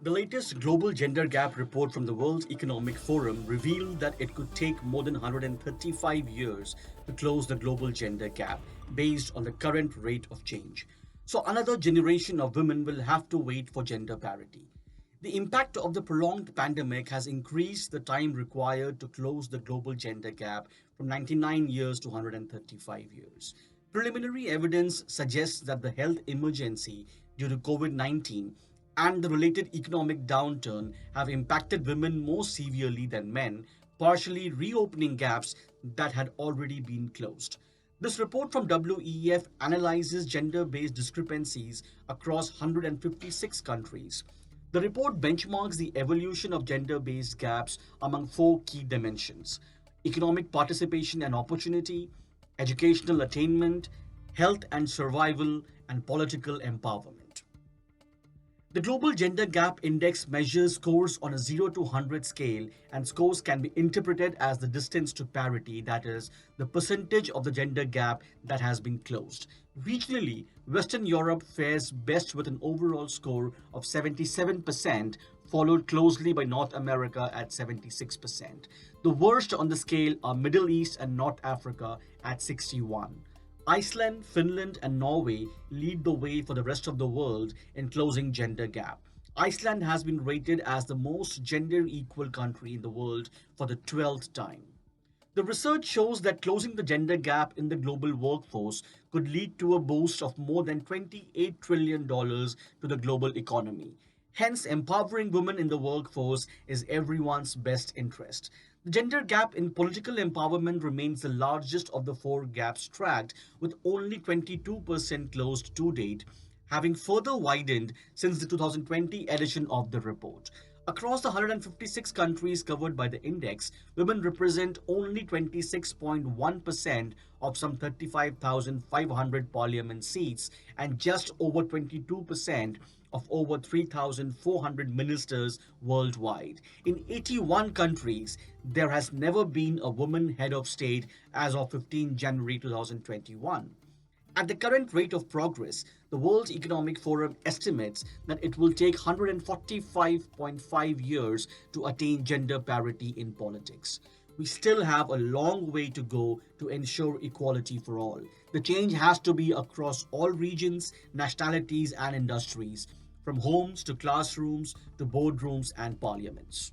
The latest Global Gender Gap report from the World Economic Forum revealed that it could take more than 135 years to close the global gender gap based on the current rate of change. So, another generation of women will have to wait for gender parity. The impact of the prolonged pandemic has increased the time required to close the global gender gap from 99 years to 135 years. Preliminary evidence suggests that the health emergency due to COVID 19 and the related economic downturn have impacted women more severely than men, partially reopening gaps that had already been closed. This report from WEF analyzes gender based discrepancies across 156 countries. The report benchmarks the evolution of gender based gaps among four key dimensions: economic participation and opportunity, educational attainment, health and survival, and political empowerment. The Global Gender Gap Index measures scores on a 0 to 100 scale, and scores can be interpreted as the distance to parity, that is, the percentage of the gender gap that has been closed. Regionally, Western Europe fares best with an overall score of 77%, followed closely by North America at 76%. The worst on the scale are Middle East and North Africa at 61. Iceland, Finland, and Norway lead the way for the rest of the world in closing gender gap. Iceland has been rated as the most gender equal country in the world for the 12th time. The research shows that closing the gender gap in the global workforce could lead to a boost of more than $28 trillion to the global economy. Hence, empowering women in the workforce is everyone's best interest. The gender gap in political empowerment remains the largest of the four gaps tracked, with only 22% closed to date, having further widened since the 2020 edition of the report. Across the 156 countries covered by the index, women represent only 26.1% of some 35,500 parliament seats and just over 22% of over 3,400 ministers worldwide. In 81 countries, there has never been a woman head of state as of 15 January 2021. At the current rate of progress, the World Economic Forum estimates that it will take 145.5 years to attain gender parity in politics. We still have a long way to go to ensure equality for all. The change has to be across all regions, nationalities, and industries, from homes to classrooms to boardrooms and parliaments.